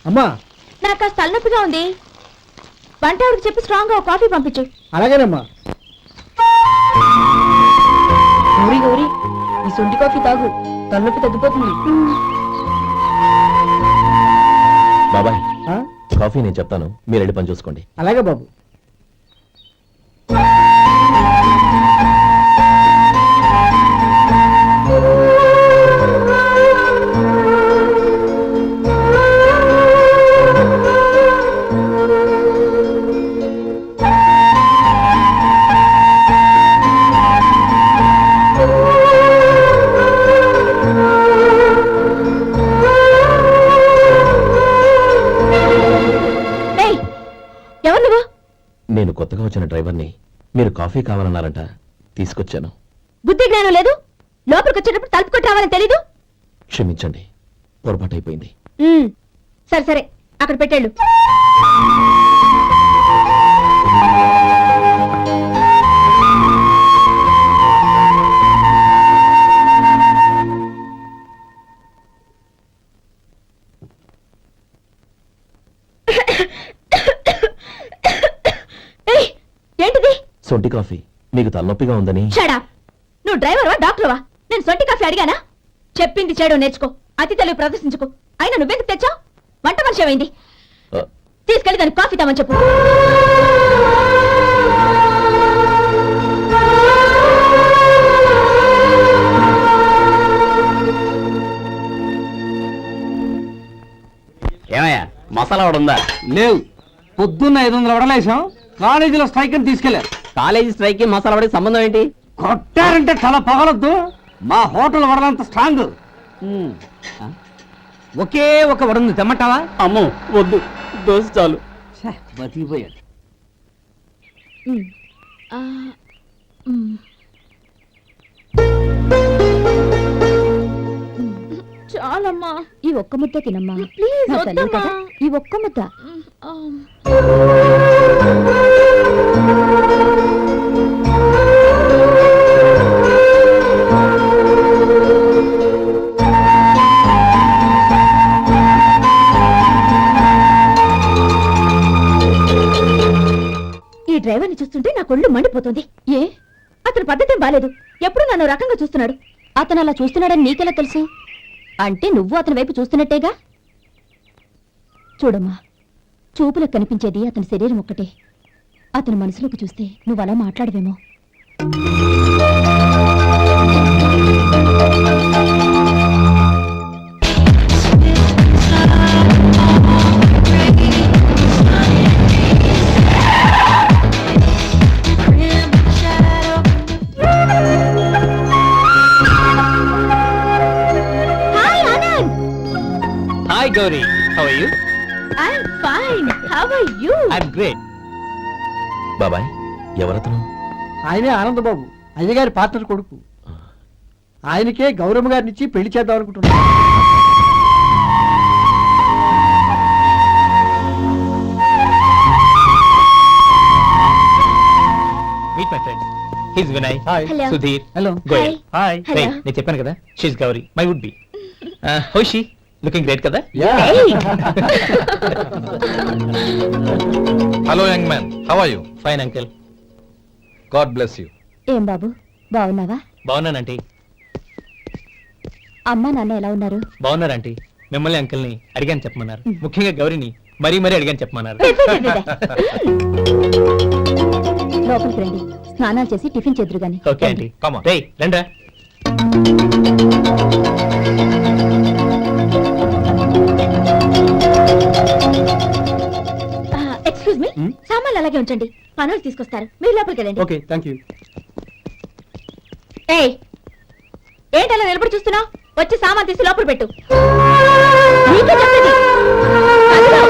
అమ్మా, నాకు కాస్త తలనొప్పిగా ఉంది. వంట ఆవిడకి చెప్పి స్ట్రాంగ్ గా కాఫీ పంపించు. అలాగేనమ్మా. గౌరీ గౌరీ, ఈ సొంటి కాఫీ తాగు, తలనొప్పి తగ్గిపోతుంది. బాబాయ్, ఆ? కాఫీ నేను చెప్తాను, మీరు వెళ్ళి పని చూసుకోండి. అలాగే బాబు. నేను కొత్తగా వచ్చిన డ్రైవర్ని. మీరు కాఫీ కావాలన్నారంట, తీసుకొచ్చాను. బుద్ధి జ్ఞానం లేదు. లోపలికి వచ్చేటప్పుడు తలుపు కొట్టి రావాలని తెలీదు. క్షమించండి, పొరపాటు అయిపోయింది. సరే సరే, అక్కడ పెట్టేళ్ళు. ఏంటిది? సొంటి కాఫీ. మీకు తలనొప్పిగా ఉందని. Shut up. నువ్వు డ్రైవర్వా డాక్టర్వా? నేను సొంటి కాఫీ అడిగానా? చెప్పింది చేయడం నేర్చుకో, అతి తెలివి ప్రదర్శించుకో. అయినా నువ్వెందుకు తెచ్చావు? వంట మనిషి ఏమైంది? తీసుకెళ్ళి దానికి కాఫీ తామని చెప్పు. ఏమయ్యా, మసాలా వడ ఉందా? లేవు. పొద్దున్న 500 వడలేసాం. కాలేజీలో స్ట్రైక్ అని తీసుకెళ్లారు. కాలేజీ స్ట్రైక్ కి మసాలా వడకి సంబంధం ఏంటి? కొట్టారంటే చాలా పగలొద్దు. మా హోటల్ వడలంత స్ట్రాంగ్. ఒకే ఒక వడ ఉంది, తెమ్మంటావా? అమ్మో వద్దు, దోశ చాలు. బతికిపోయాడు. చాలమ్మా, ఈ ఒక్క ముద్ద తినమ్మా ప్లీజ్. నా తల్లి కదా, ఈ ఒక్క ముద్ద. ఈ డ్రైవర్ని చూస్తుంటే నా కొళ్ళు మండిపోతుంది. ఏ, అతని పద్ధతి బాలేదు. ఎప్పుడు నన్ను రకంగా చూస్తున్నాడు. అతను అలా చూస్తున్నాడని నీకెలా తెలుసు? అంటే నువ్వు అతని వైపు చూస్తున్నట్టేగా. చూడమ్మా, చూపులకు కనిపించేది అతని శరీరం ఒక్కటే. అతని మనసులోకి చూస్తే నువ్వు అలా మాట్లాడవేమో. Hi Gauri, how are you? I'm fine. How are you? I'm great. బాబాయ్, ఎవరతను? ఆయనే ఆనందబాబు, అయ్యగారి పార్ట్నర్ కొడుకు. ఆయనకే గౌరమ్మ గారిని ఇచ్చి పెళ్లి చేద్దాం అనుకుంటున్నా. Meet my friend. He's Vinay. Hi. Hello. Sudhir. Hello. Goyal. Hi. Hello. Hey, నేను చెప్పాను కదా, she's Gauri, my would be. How is she? Looking great కదా? Hey. Hello, young man. How are you? Fine, uncle. God bless you. ఏం బాబు, బాగున్నావా? బాగున్నానంటీ. అమ్మా నాన్న ఎలా ఉన్నారు? బాగున్నారంటీ. మిమ్మల్ని అంకుల్ని అడిగాను చెప్పమన్నారు. ముఖ్యంగా గౌరీని మరీ అడిగాను చెప్పమన్నారు. లోపలికి రండి, స్నానాలు చేసి టిఫిన్ చేద్దురు గాని. Okay aunty. Come on. రేయ్ రండ్రా. ఎక్స్క్యూజ్ మీ, సామాన్లు అలాగే ఉంచండి, పనులు తీసుకొస్తారు. మీరు లోపలికి వెళ్ళండి. Okay, thank you. ఏయ్, ఏంటి అలా నిలబడి చూస్తున్నావు? వచ్చి సామాన్ తీసి లోపల పెట్టు. నీకే చెప్పేది. అదిగో.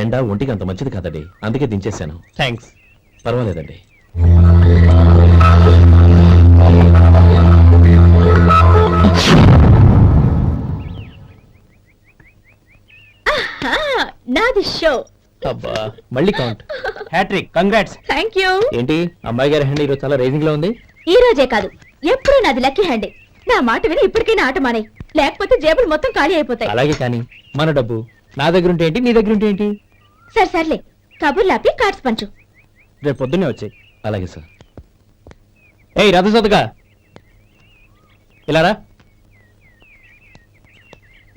ఎండ ఒంటికి అంత మంచిది కాదండి, అందుకే దించేశాను. థ్యాంక్స్. పర్వాలేదండి. నాది షో. అబ్బా మళ్ళీ count. Hattrick, congrats. Thank you. ఏంటి అమ్మాయి గారి హ్యాండ్ ఈరోజు చాలా రైజింగ్ లో ఉంది. ఈ రోజే కాదు, ఎప్పుడూ నాది లక్కీ హ్యాండే. నా మాట విని ఇప్పటికైనా ఆట మానే, లేకపోతే జేబులు మొత్తం ఖాళీ అయిపోతాయి. అలాగే కానీ మన డబ్బు నా దగ్గర ఉంటే ఏంటి, నీ దగ్గర ఉంటే ఏంటి? సరే సర్లే, కబుర్లు ఆపి కార్డ్స్ పంచు. రేపు పొద్దున్నే వచ్చాయి. అలాగే సార్. ఏయ్ రథసోదగా ఇలా రా.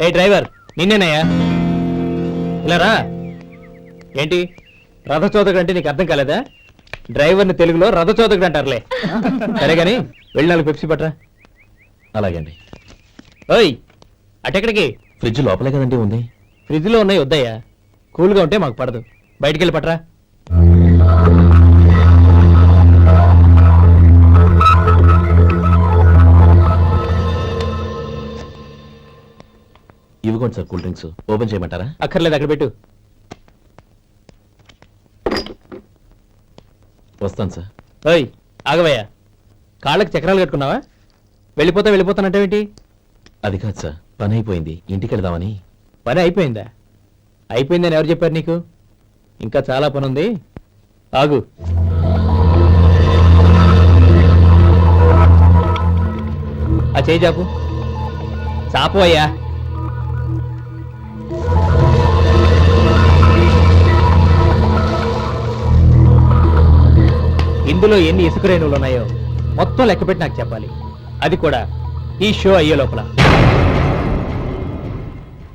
ఏ డ్రైవర్, నిన్నేనయ్యా, ఇలా రా. ఏంటి రథచోదకుడు అంటే నీకు అర్థం కాలేదా? డ్రైవర్ని తెలుగులో రథచోదకుడు అంటారులే. సరే గాని వెళ్ళి 4 పెప్సీ పట్రా. అలాగే అండి. ఓయ్ అటెక్కడికి? ఫ్రిడ్జ్ లోపలే కదండి ఉంది. ఫ్రిడ్జ్లో ఉన్నాయి వద్దయ్యా, కూల్గా ఉంటే మాకు పడదు. బయటికి వెళ్ళి పట్రా. ఇవ్వకోండి సార్ కూల్ డ్రింక్స్. ఓపెన్ చేయమంటారా? అక్కర్లేదు, అక్కడ పెట్టు. వస్తాను సార్. ఓయ్ ఆగవయ్యా, కాళ్ళకి చక్రాలు కట్టుకున్నావా? వెళ్ళిపోతానంటావేంటి? అది కాదు సార్, పని అయిపోయింది, ఇంటికి వెళదామని. పని అయిపోయిందా? అయిపోయిందని ఎవరు చెప్పారు నీకు? ఇంకా చాలా పని ఉంది, ఆగు. ఆ చేయి చాపు. చాపు అయ్యా. ఇందులో ఎన్ని ఇసుక రేణువులు ఉన్నాయో మొత్తం లెక్కపెట్టి నాకు చెప్పాలి. అది కూడా ఈ షో అయ్యే లోపల.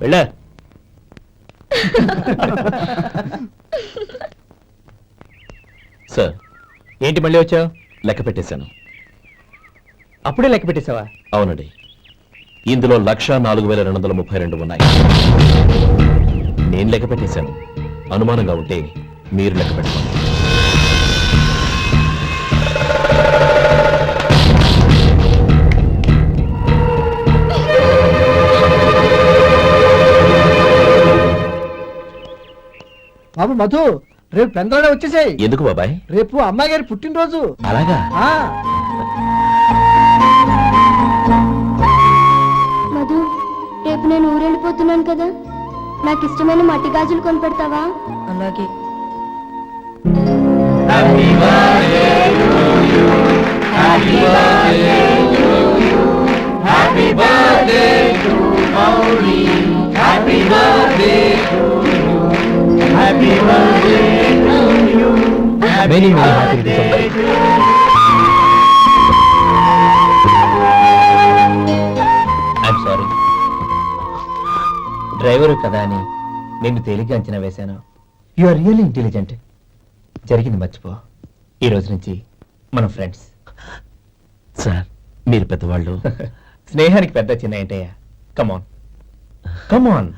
వెళ్ళ. సార్ ఏంటి మళ్ళీ వచ్చావు? లెక్క పెట్టేశాను. అప్పుడే లెక్క పెట్టేశావా? అవునండి, ఇందులో 1,04,232 ఉన్నాయి. నేను లెక్క పెట్టేశాను. అనుమానంగా ఉంటే మీరు లెక్క పెట్టుకోండి. బాబు మధు, రేపు పెందరాడే వచ్చేసాయి. ఎందుకు బాబాయ్? రేపు అమ్మాయి గారి పుట్టినరోజు. అలాగా? ఆ మధు, రేపు నేను ఊరెళ్ళిపోతున్నాను కదా, నాకు ఇష్టమైన మట్టి గాజులు కొనిపెడతావా? అలాగే. Many happy returns. I'm sorry. Driver కదా అని నిన్ను తేలిగ్గా అంచనా వేశాను. You are really intelligent. జరిగింది మర్చిపో. ఈ రోజు నుంచి మనం ఫ్రెండ్స్. సార్ మీరు పెద్దవాళ్ళు. స్నేహానికి పెద్ద చిన్న ఏంటయ్యా? కమాన్ కమాన్.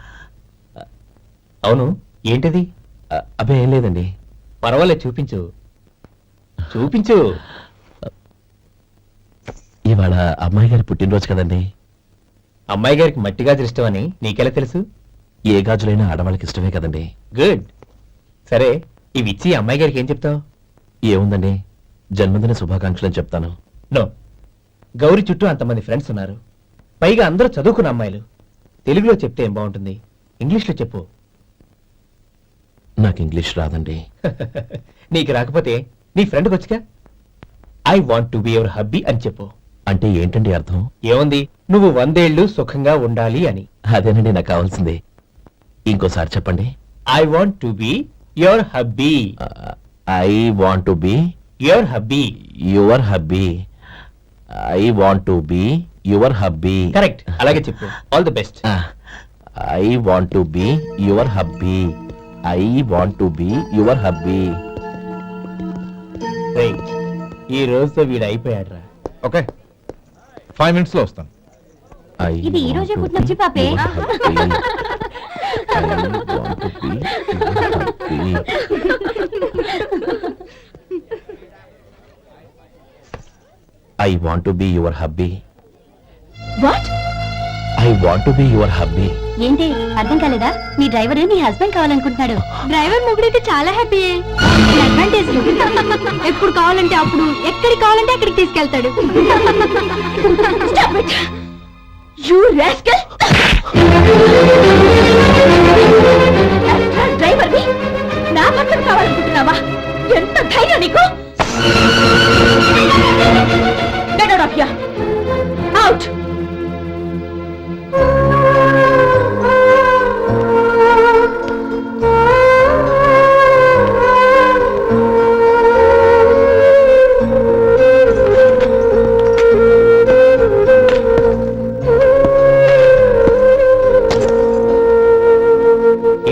అవును, ఏంటిది? అబ్బే ఏం లేదండి. పర్వాలేదు, చూపించు చూపించు. ఇవాళ అమ్మాయి గారి పుట్టినరోజు కదండి. అమ్మాయి గారికి మట్టి గాజులు ఇష్టమని నీకెలా తెలుసు? ఏ గాజులైనా ఆడవాళ్ళకి ఇష్టమే కదండి. గుడ్. సరే, ఇవి ఇచ్చి అమ్మాయి గారికి ఏం చెప్తావు? ఏముందండి, జన్మదిన శుభాకాంక్షలు అని చెప్తాను. నో, గౌరీ చుట్టూ అంతమంది ఫ్రెండ్స్ ఉన్నారు, పైగా అందరూ చదువుకున్న అమ్మాయిలు. తెలుగులో చెప్తే ఏం బాగుంటుంది, ఇంగ్లీష్లో చెప్పు. నాకు ఇంగ్లీష్ రాదండి. నీకు రాకపోతే నీ ఫ్రెండ్కి వచ్చిగా I want to be your hubby అని చెప్పు. అంటే ఏంటండి అర్థం? ఏముంది, నువ్వు 100 ఏళ్ళు సుఖంగా ఉండాలి అని. అదేనండి నాకు కావాల్సింది. ఇంకోసారి చెప్పండి. I want to be your hubby. I want to be your hubby. Your hubby. I want to be your hubby. Correct, అలాగే చెప్పు. All the best. I want to be your hubby. I want to be your hubby. ఈ రోజుతో వీడు అయిపోయాడ్రా. Okay, 5 minutes లో వస్తాను. ఇది ఈ రోజే పుట్టినొచ్చి పాపే. I want to be your hubby. What? I want to be your hubby. ఏంటి అర్థం కాలేదా? నీ డ్రైవర్ నీ హస్బెండ్ కావాలనుకుంటున్నాడు. డ్రైవర్ మొగుడైతే చాలా హ్యాపీ. అడ్వాంటేజ్ ఎప్పుడు కావాలంటే అప్పుడు, ఎక్కడికి కావాలంటే అక్కడికి తీసుకెళ్తాడు. You rascal! డ్రైవర్ నా భర్తను కావాలనుకుంటున్నావా? ఎంత ధైర్యం నీకు! Get out of here! Out!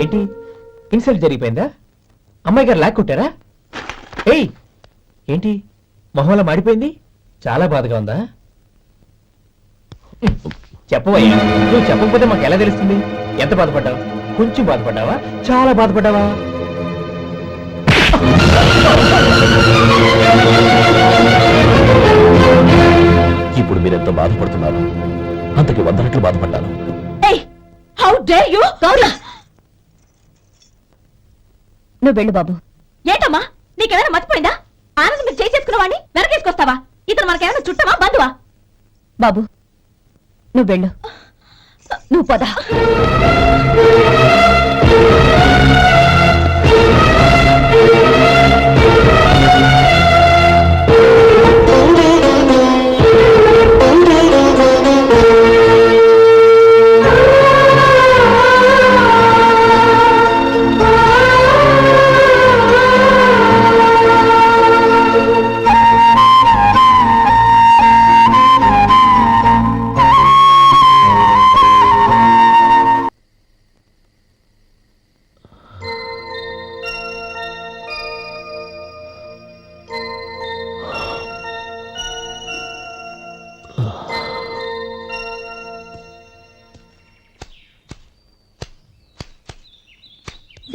ఏంటి ఇన్సల్ట్ జరిగిపోయిందా? అమ్మాయి గారు లాక్కుంటారా? ఏయ్ ఏంటి మొహంలో మాడిపోయింది? చాలా బాధగా ఉందా? చెప్పవయ్యా, నువ్వు చెప్పకపోతే మాకు ఎలా తెలుస్తుంది? ఎంత బాధపడ్డావు? కొంచెం బాధపడ్డావా? చాలా బాధపడ్డావా? ఇప్పుడు మీరెంత బాధపడుతున్నారు, అంతకి 100 రెట్లు బాధపడ్డాను. Hey! How dare you! Gauri, నువ్వు వెళ్ళు బాబు. ఏంటమ్మా, నీకేమైనా మర్చిపోయిందా? ఆనందం మీరు చేసేసుకున్న వాడిని వెనకేసుకొస్తావా? ఇతను మనకేమైనా చుట్టమా, బంధువా? బాబు నువ్వు వెళ్ళు. నువ్వు పద.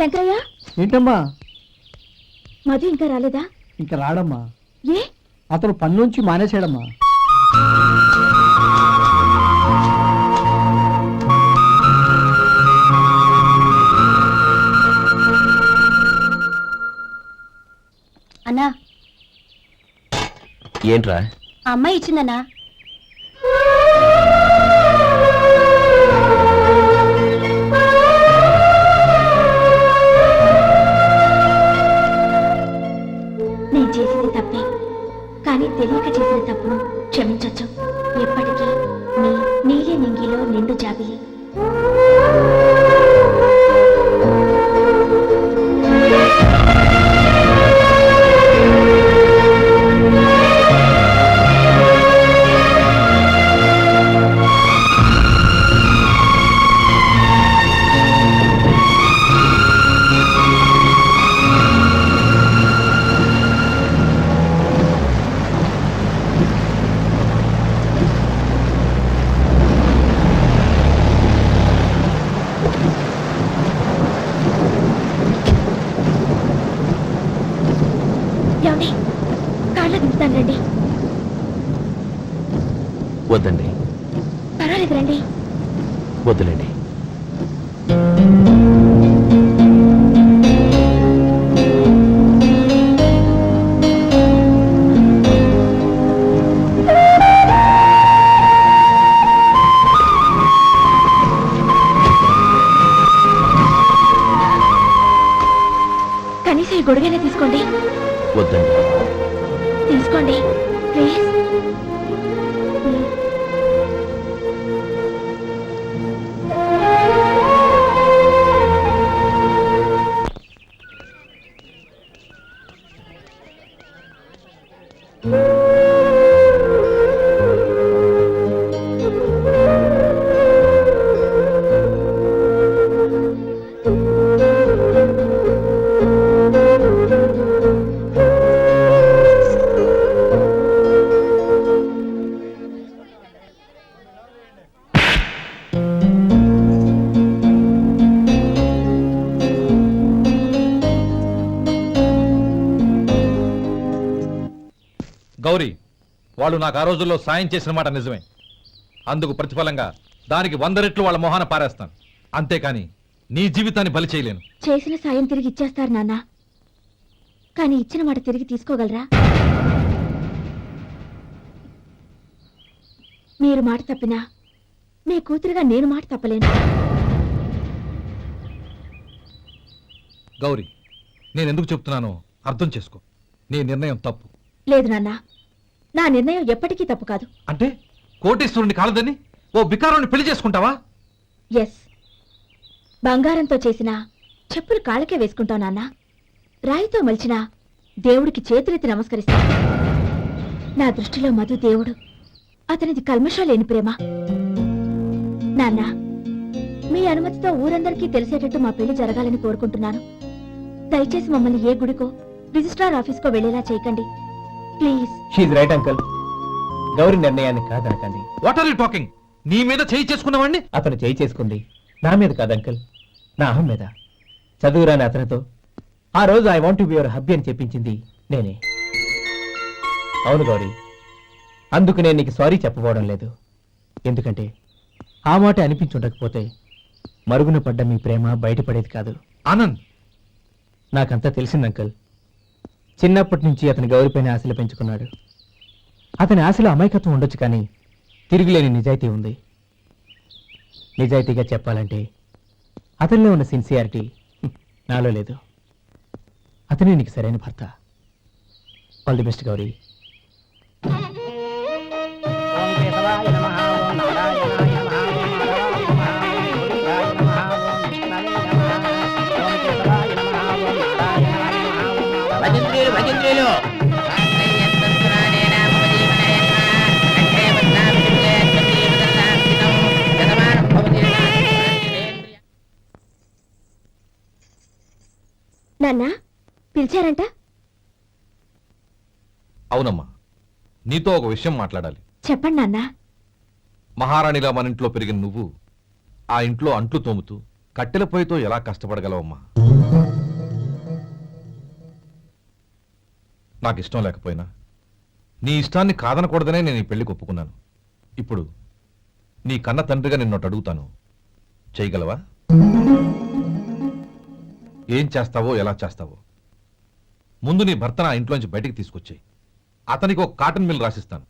శంకరయ్య, ఏంటమ్మా? మధు ఇంకా రాలేదా? ఇంకా రాడమ్మా. ఏ? అతను పని నుంచి మానేశాడమ్మా. అన్నా, ఏంట్రా? ఆ అమ్మాయి ఇచ్చిందన్నా. నేను చేసింది తప్పే, కానీ తెలియక చేసిన తప్పును క్షమించొచ్చు. ఎప్పటికీ నీ నీలి నింగిలో నిండు జాబిలి. ఏమండి, కాళ్ళ దింపుతాను రండి. వద్దండి, పర్వాలేదు రండి. వద్దులేండి. కనీసం ఈ గొడుగైనా తీసుకోండి. వద్దండి. తీసుకోండి ప్లీజ్. గౌరీ, వాళ్ళు నాకు ఆ రోజుల్లో సాయం చేసిన మాట నిజమే. అందుకు ప్రతిఫలంగా దానికి 100 రెట్లు వాళ్ళ మొహాన పారేస్తాను. అంతేకాని నీ జీవితాన్ని బలి చేయలేను. చేసిన సాయం తిరిగి ఇచ్చేస్తారు నాన్న, కానీ ఇచ్చిన మాట తిరిగి తీసుకోగలరా? మీరు మాట తప్పినా మీ కూతురుగా నేను మాట తప్పలేను. గౌరీ, నేను ఎందుకు చెప్తున్నానో అర్థం చేసుకో. నీ నిర్ణయం తప్పు. లేదు నాన్న, నా నిర్ణయం ఎప్పటికీ తప్పు కాదు. అంటే కోటేశ్వరుని కాలదని ఓ బికారుని పెళ్లి చేసుకుంటావా? ఎస్, బంగారంతో చేసిన చెప్పులు కాళ్ళకే వేసుకుంటావు నాన్న. రాయితో మలిచిన దేవుడికి చేతులెత్తి నమస్కరిస్తా. నా దృష్టిలో మధు దేవుడు, అతనిది కల్మషం లేని ప్రేమ. నాన్న, మీ అనుమతితో ఊరందరికీ తెలిసేటట్టు మా పెళ్లి జరగాలని కోరుకుంటున్నాను. దయచేసి మమ్మల్ని ఏ గుడికో రిజిస్ట్రార్ ఆఫీస్కో వెళ్లేలా చేయకండి please. She's right uncle. Gauri నిర్ణయాన్ని కాదనకండి. What are you talking? నీ మీద చేయి చేసుకున్నావండి. అతను చేయి చేసుకుంది నా మీద కాదు అంకుల్, నా అహం మీద. చదువురాని అతనితో ఆ రోజు I want be your hubby అని చెప్పించింది నేనే. అవును గౌరీ, అందుకు నేను నీకు సారీ చెప్పబోవడం లేదు. ఎందుకంటే ఆ మాట అనిపించుండకపోతే మరుగున పడ్డ మీ ప్రేమ బయటపడేది కాదు. ఆనంద్, నాకంతా తెలిసింది అంకుల్. చిన్నప్పటి నుంచి అతని గౌరీపైన ఆశలు పెంచుకున్నాడు. అతని ఆశలో అమాయకత్వం ఉండొచ్చు, కానీ తిరిగిలేని నిజాయితీ ఉంది. నిజాయితీగా చెప్పాలంటే అతనిలో ఉన్న సిన్సియారిటీ నాలో లేదు. అతనే నీకు సరైన భర్త. All the best Gauri. నాన్న, పిలిచారంట? అవునమ్మా, నీతో ఒక విషయం మాట్లాడాలి. చెప్పండి నాన్న. మహారాణిలా మన ఇంట్లో పెరిగిన నువ్వు ఆ ఇంట్లో అంట్లు తోముతూ కట్టెల పొయ్యితో ఎలా కష్టపడగలవమ్మా? నాకు ఇష్టం లేకపోయినా నీ ఇష్టాన్ని కాదనకూడదనే నేను ఈ పెళ్లికి ఒప్పుకున్నాను. ఇప్పుడు నీ కన్న తండ్రిగా నిన్నొకటి అడుగుతాను, చేయగలవా? ఏం చేస్తావో ఎలా చేస్తావో ముందు నీ భర్తను ఆ ఇంట్లోంచి బయటికి తీసుకొచ్చాయి. అతనికి ఒక కాటన్ మిల్ రాసిస్తాను.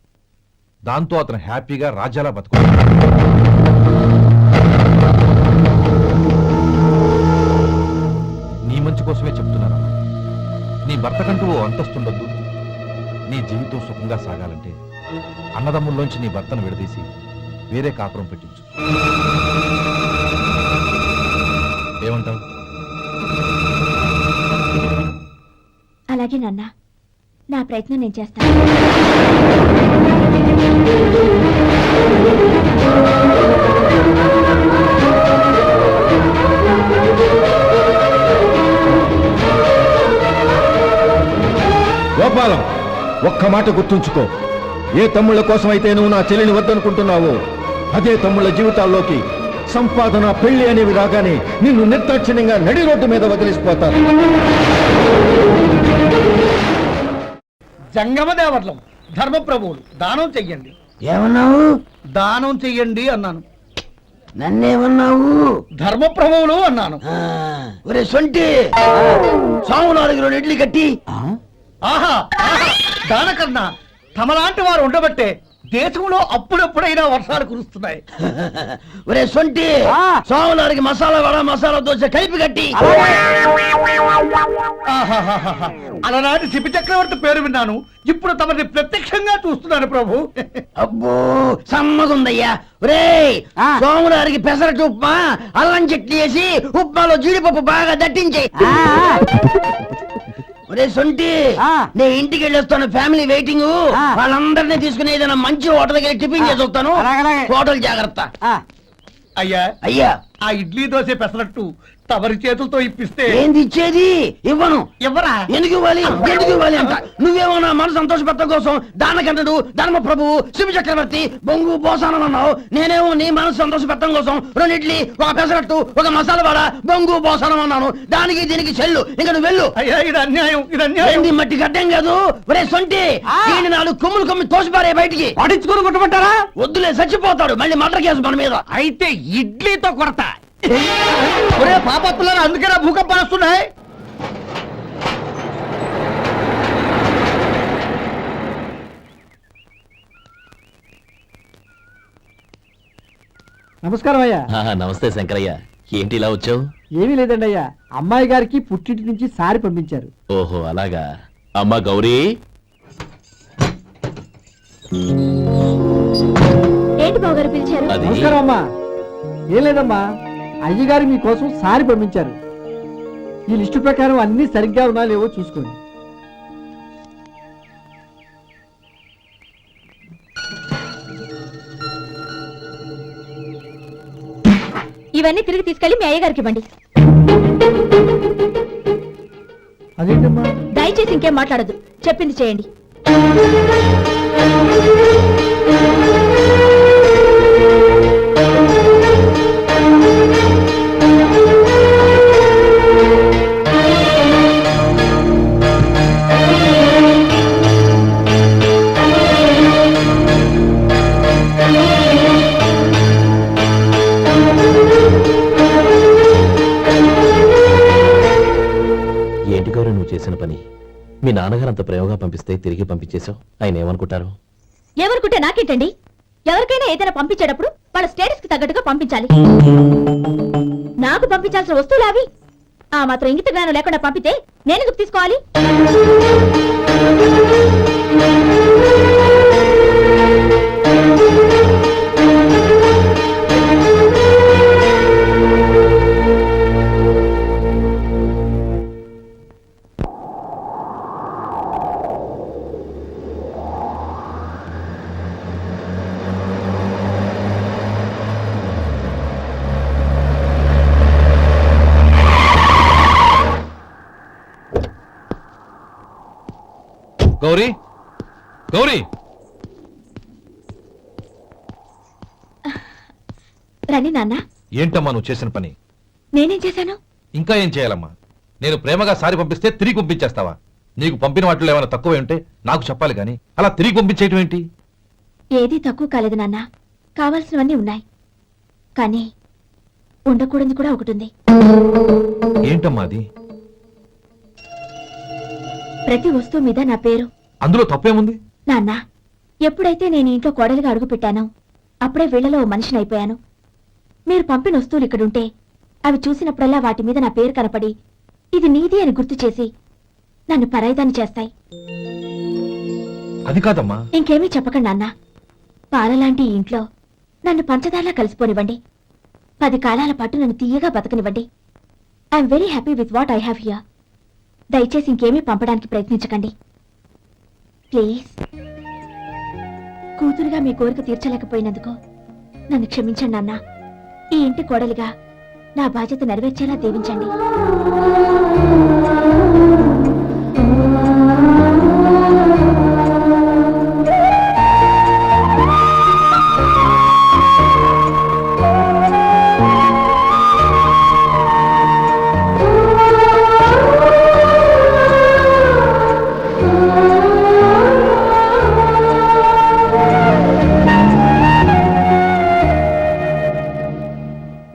దాంతో అతను హ్యాపీగా రాజ్యాలా బతుకు. నీ మంచి కోసమే చెప్తున్నాను. నీ భర్తకంటూ ఓ అంతస్తుండొద్దు. నీ జీవితం సుఖంగా సాగాలంటే అన్నదమ్ముల్లోంచి నీ భర్తను విడదీసి వేరే కాపురం పెట్టించు. ఏమంటావు? అలాగే నాన్న, నా ప్రయత్నం నేను చేస్తాను. గోపాలం, ఒక్క మాట గుర్తుంచుకో. ఏ తమ్ముళ్ళ కోసం అయితే నువ్వు నా చెల్లిని వద్దనుకుంటున్నావో అదే తమ్ముళ్ళ జీవితాల్లోకి సంపాదన, పెళ్లి అనేవి రాగానే నిన్ను నిర్దాక్షిణ్యంగా నడి రోడ్డు మీద వదిలిసిపోతారు. జంగమదేవర్లం, ధర్మప్రభువులు, దానం చెయ్యండి. ఏమన్నావు? దానం చెయ్యండి అన్నాను. నన్నేమన్నావు? ధర్మప్రభువులు అన్నాను. ఒరే సొంటి, సాము 4 ఇడ్లీ కట్టి. ఆహా, దానకన్నా తమలాంటి వారు ఉండబట్టే దేశంలో అప్పుడెప్పుడైనా వర్షాలు కురుస్తున్నాయి. ఒరే సొంటి, సాము 4 మసాలా వడ, మసాలా దోశ కలిపి కట్టి. ఆహాహాహా. అలనాటి శిపి చక్రవర్తి పేరు విన్నాను, ఇప్పుడు తమని ప్రత్యక్షంగా చూస్తున్నాను ప్రభు. అబ్బో సమ్మగుందయ్యా. ఒరే సోము 4 పెసరట్టు ఉప్మా, అల్లం చట్నీ వేసి ఉప్మాలో జీడిపప్పు బాగా దట్టించే. ఒరే సొంటి, నేను ఇంటికి వెళ్ళొస్తాను, ఫ్యామిలీ వెయిటింగ్. వాళ్ళందరినీ తీసుకుని ఏదైనా మంచి హోటల్ దగ్గర టిఫిన్ చేసి వస్తాను. హోటల్ జాగ్రత్త. అయ్యా అయ్యా, ఆ ఇడ్లీ దోశ పెసరట్టు తమరి చేతులతో ఇప్పిస్తే ఏంది ఇచ్చేది? ఇవ్వను. ఎవరా ఎందుకు ఇవ్వాలి? ఎందుకు ఇవ్వాలి అంట? నువ్వేమో నా మనసు సంతోషపెట్టడం కోసం దానకంటుడు, ధర్మ ప్రభువు, శివ చక్రవర్తి, బొంగు బోసానం అన్నావు. నేనేమో నీ మనసు సంతోషపెట్టడం కోసం 2 ఇడ్లీ, 1 పెసరట్టు, 1 మసాలా వడ, బొంగు బోసానం అన్నాను. దానికి దీనికి చెల్లు. ఇంకా నువ్వు వెళ్ళు. అయ్యా ఇది అన్యాయం, ఇది అన్యాయం. ఏంది మట్టి గడ్డం కాదు. ఒరే సొంటి, దీన్ని 4 కొమ్ములు కొమ్మి తోసిపారే బయటికి. పడించుకుని కొట్టమంటారా? వద్దులే, చచ్చిపోతాడు. మళ్ళీ మర్డర్ కేసు మన మీద. అయితే ఇడ్లీతో కొడతా. ఒరే పాపత్తులారా, అందుకేనా భూకంపాలు వస్తున్నాయి? నమస్కారం అయ్యా. నమస్తే శంకరయ్య, ఏంటి ఇలా వచ్చావు? ఏమీ లేదండి అయ్యా, అమ్మాయి గారికి పుట్టింటి నుంచి సారి పంపించారు. ఓహో అలాగా. అమ్మా గౌరీ, ఏంటి బావగారు పిలిచారు? అది నమస్కారం అమ్మా. ఏం లేదమ్మా, అయ్యగారు మీకోసం సారి పంపించారు. ఈ లిస్టు ప్రకారం అన్ని సరిగ్గా ఉన్నా లేవో చూసుకోండి. ఇవన్నీ తిరిగి తీసుకెళ్లి మీ అయ్యగారికి ఇవ్వండి. అదేంటమ్మా? దయచేసి ఇంకేం మాట్లాడదు, చెప్పింది చేయండి. ఏంటి గౌరీ నువ్వు చేసిన పని? మీ నాన్నగారు అంత ప్రేమగా పంపిస్తే తిరిగి పంపించేశావు. ఆయన ఏమనుకుంటారు? ఎవరుకుంటే నాకేంటండి? ఎవరికైనా ఏదైనా పంపించేటప్పుడు వాళ్ళ స్టేటస్ కి తగ్గట్టుగా పంపించాలి. నాకు పంపించాల్సిన వస్తువులు అవి. ఆ మాత్రం ఇంగిత జ్ఞానం లేకుండా పంపితే నేనెందుకు తీసుకోవాలి? గౌరీ, గౌరీ, రండి నాన్న. ఏంటమ్మా నువ్వు చేసిన పని? నేనేం చేశాను? ఇంకా ఏం చేయాలమ్మా? నేను ప్రేమగా సారి పంపిస్తే తిరిగి పంపించేస్తావా? నీకు పంపిన వాటిలో ఏమైనా తక్కువ ఉంటే నాకు చెప్పాలి కానీ అలా తిరిగి పంపించేయటం ఏంటి? ఏదీ తక్కువ కాలేదు నాన్న, కావాల్సినవన్నీ ఉన్నాయి. కానీ ఉండకూడదు కూడా ఒకటి ఉంది. ఏంటమ్మా అది? ప్రతి వస్తువు మీద నా పేరు. అందులో తప్పేముంది? నాన్న, ఎప్పుడైతే నేను ఇంట్లో కోడలిగా అడుగు పెట్టానో అప్పుడే వీళ్లలో ఓ మనిషిని అయిపోయాను. మీరు పంపిన వస్తువులు ఇక్కడుంటే అవి చూసినప్పుడల్లా వాటి మీద నా పేరు కనపడి ఇది నీది అని గుర్తు చేసి నన్ను పరాయిదాన్ని చేస్తాయి. అది కాదమ్మా. ఇంకేమీ చెప్పకండి నాన్న. పాలలాంటి ఈ ఇంట్లో నన్ను పంచదారలా కలిసిపోనివ్వండి. 10 కాలాల పాటు నన్ను తీయగా బతకనివ్వండి. I'm very happy with what I have here. దయచేసి ఇంకేమీ పంపడానికి ప్రయత్నించకండి ప్లీజ్. కూతురుగా మీ కోరిక తీర్చలేకపోయినందుకు నన్ను క్షమించండి నాన్న. ఈ ఇంటి కోడలిగా నా బాధ్యత నెరవేర్చేలా దీవించండి.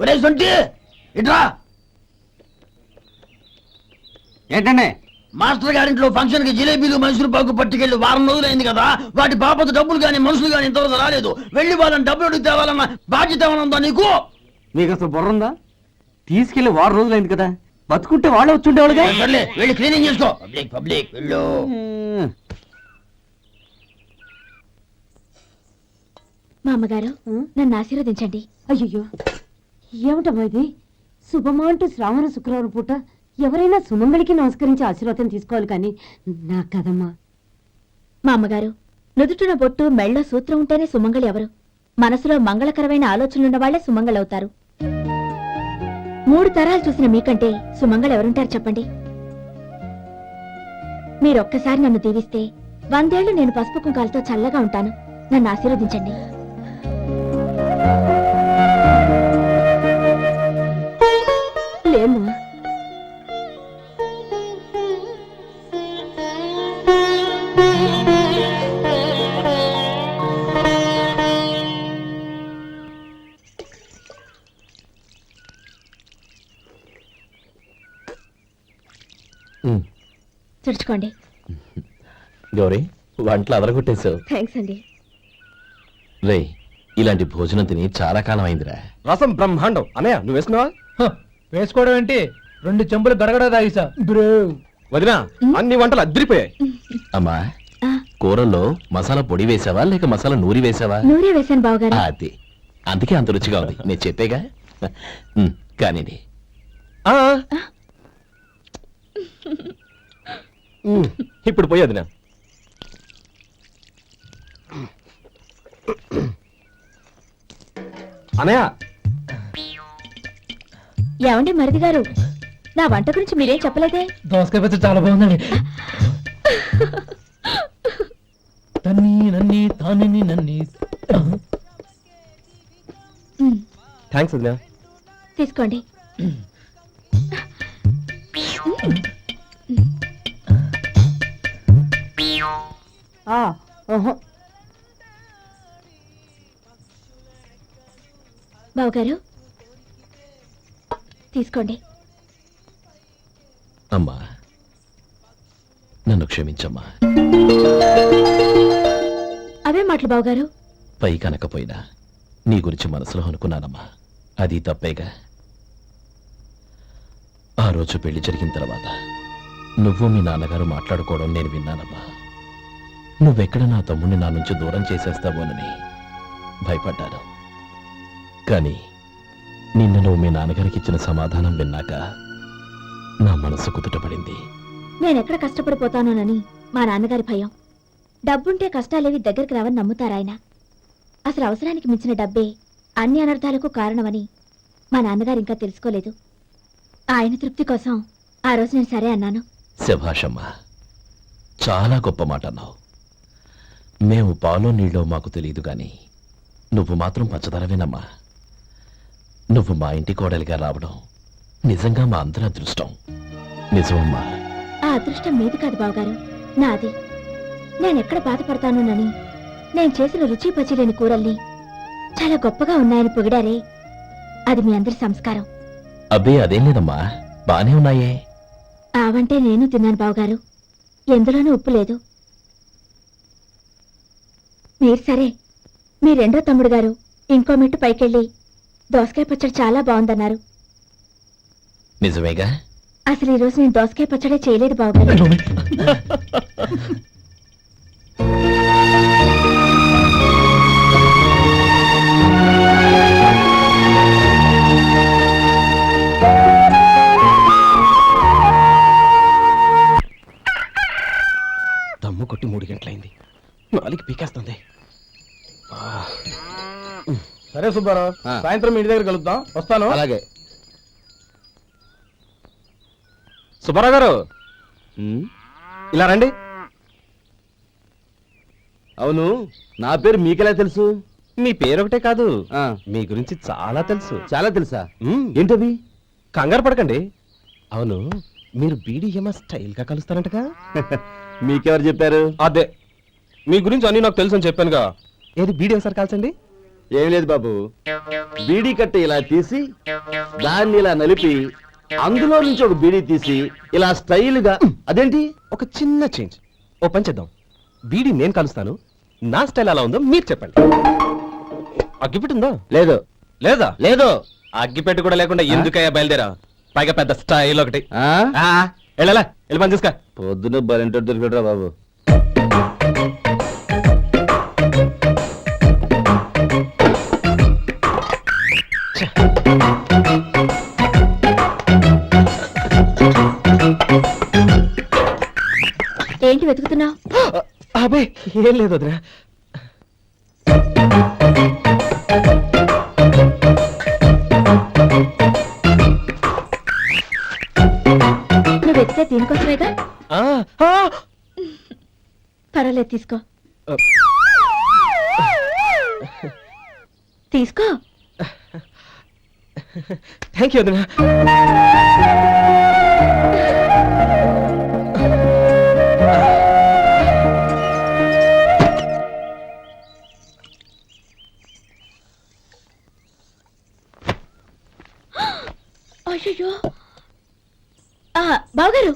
ఒరే సొంటి, ఇట్రా. ఏంటండి? మాస్టర్ గారింట్లో ఫంక్షన్ కి జిలేబీలు, మైసూరు పాకు పట్టుకెళ్ళి వారం రోజులైంది కదా. వాటి బాపత డబ్బులు కానీ మనుషులు కానీ ఇంతవరకు రాలేదు. వెళ్ళి వాళ్ళని డబ్బులు అడిగి తేవాలన్న బాధ్యత ఏమైనా ఉందా నీకు? మీకు అసలు బుర్ర ఉందా? తీసుకెళ్లి 6 రోజులైంది కదా, బతుకుంటే వాళ్ళే వచ్చుండేవాళ్ళుగా. సర్లే, వెళ్ళి క్లీనింగ్ చేసుకో. పబ్లిక్ పబ్లిక్ వెళ్ళు. మా అమ్మగారు నన్ను ఆశీర్వదించండి. అయ్యో, ఏమిటమ్మా ఇది? శుభమా అంటూ శ్రావణ శుక్రవారం పూట ఎవరైనా సుమంగళికి నమస్కరించి ఆశీర్వాదం తీసుకోవాలి కానీ నా కదమ్మా. మా అమ్మగారు, నుదుటిన బొట్టు మెళ్ళో సూత్రం ఉంటేనే సుమంగళి ఎవరు? మనసులో మంగళకరమైన ఆలోచనలున్న వాళ్లే సుమంగళవుతారు. 3 తరాలు చూసిన మీకంటే సుమంగళ ఎవరుంటారు చెప్పండి. మీరొక్కసారి నన్ను దీవిస్తే 100 ఏళ్లు నేను పసుపు కుంకాలతో చల్లగా ఉంటాను. నన్ను ఆశీర్వదించండి. లేమ్మా. తుడుచుకోండి. గౌరీ వంటలు అదరగొట్టేశావు. థ్యాంక్స్ అండి. రే ఇలాంటి భోజనం తిని చాలా కాలం అయిందిరా. రసం బ్రహ్మాండం. అనయ్య నువ్వు వేసుకున్నావా? వేసుకోవడం ఏంటి, 2 చెంబులు గడగడ తాగిసా. వదినా అన్ని వంటలు అద్దరిపోయాయి. అమ్మా ఆ, కూరల్లో మసాలా పొడి వేసావా లేక మసాలా నూరి వేసావా? నూరే వేశాను బావగారు. అది అందుకే అంత రుచిగా ఉంది. నేను చెప్పేగా. కానీ ఇప్పుడు పోయేది నా అనయ్య. ఏమండి మరిది గారు, నా వంట గురించి మీరేం చెప్పలేదే? దోసకాయ పచ్చడి చాలా బాగుందండి. తన్ని నన్ని తాని నన్ని. థ్యాంక్స్ వదినా. తీసుకోండి. బావగారు తీసుకోండి. అమ్మా నన్ను క్షమించమ్మా. అవే మాటలు బావగారు. పై కనకపోయినా నీ గురించి మనసులో అనుకున్నానమ్మా. అది తప్పేగా. ఆ రోజు పెళ్లి జరిగిన తర్వాత నువ్వు మీ నాన్నగారు మాట్లాడుకోవడం నేను విన్నానమ్మా. నువ్వెక్కడ నా తమ్ముడిని నా నుంచి దూరం చేసేస్తావోనని భయపడ్డాను. కానీ నిన్న నువ్వు మీ నాన్నగారికి ఇచ్చిన సమాధానం విన్నాక నా మనసు కుదుటపడింది. నేనెక్కడ కష్టపడిపోతానోనని మా నాన్నగారి భయం. డబ్బుంటే కష్టాలేవి దగ్గరికి రావని నమ్ముతారాయన. అసలు అవసరానికి మించిన డబ్బే అన్ని అనర్థాలకు కారణమని మా నాన్నగారు ఇంకా తెలుసుకోలేదు. ఆయన తృప్తి కోసం ఆ రోజు నేను సరే అన్నాను. శభాషమ్మా, చాలా గొప్ప మాట అన్నావు. మేము పాలో నీళ్ళో మాకు తెలియదు గాని నువ్వు మాత్రం పంచదారవేనమ్మా. నువ్వు మా ఇంటి కోడలిగా రావడం నిజంగా మా అందరి అదృష్టం. నిజమమ్మా. ఆ అదృష్టం మీది కాదు బావగారు, నాది. నేనెక్కడ బాధపడతానోనని నేను చేసిన రుచి పచిలేని కూరల్ని చాలా గొప్పగా ఉన్నాయని పొగిడారే, అది మీ అందరి సంస్కారం. అబ్బే అదేం లేదమ్మా, బానే ఉన్నాయే. ఆవంటే నేను తిన్నాను బావగారు, ఎందులోనూ ఉప్పు లేదు. మీరు సరే, మీ రెండో తమ్ముడు గారు ఇంకో మెట్టు పైకెళ్ళి దోసకాయ పచ్చడి చాలా బాగుందన్నారు. నిజమేగా? అసలు ఈ రోజు నేను దోసకాయ పచ్చడే చేయలేదు బావగారు. దమ్ము కొట్టి 3 గంటలైంది. 4కి పీకేస్తుంది. సరే సుబ్బారావు, సాయంత్రం ఇంటి దగ్గర కలుద్దాం. వస్తాను. అలాగే. సుబ్బారావు గారు ఇలా రండి. అవును, నా పేరు మీకెలా తెలుసు? మీ పేరు ఒకటే కాదు, మీ గురించి చాలా తెలుసు. చాలా తెలుసా? మ్మ్. ఏంటది? కంగారు పడకండి. అవును, మీరు బీడీఎంఆ స్టైల్ గా కలుస్తారంటగా? మీకెవరు చెప్పారు? అదే, మీ గురించి అన్ని నాకు తెలుసు అని చెప్పానుగా. ఏది బీడీ సార్ కాల్చండి. ఏం లేదు బాబు, బీడీ కట్ట ఇలా తీసి దాన్ని ఇలా నలిపి అందులో నుంచి ఒక బీడీ తీసి ఇలా స్టైల్ గా. అదేంటి? ఒక చిన్న చేంజ్. ఓ పని చేద్దాం, బీడీ నేను కలుస్తాను, నా స్టైల్ ఎలా ఉందో మీరు చెప్పండి. అగ్గిపెట్టుందా? లేదు. లేదా? లేదు. అగ్గిపెట్టు కూడా లేకుండా ఎందుకయ్యా బయలుదేరా? పైగా పెద్ద స్టైల్ ఒకటి. ఆ? వెళ్ళాలా, వెళ్ళి పని చూసుకో. పొద్దున బలింటో దొరికడరా బాబు. ఏంటి వెతుకుతున్నావు? అబే ఏం లేదు వదినా. అడిగితే దీనికోసమేగా. ఆ, ఆ! పర్వాలేదు, తీసుకో. తీసుకో. థ్యాంక్ యూ వదినా. అయ్యో, బావగారు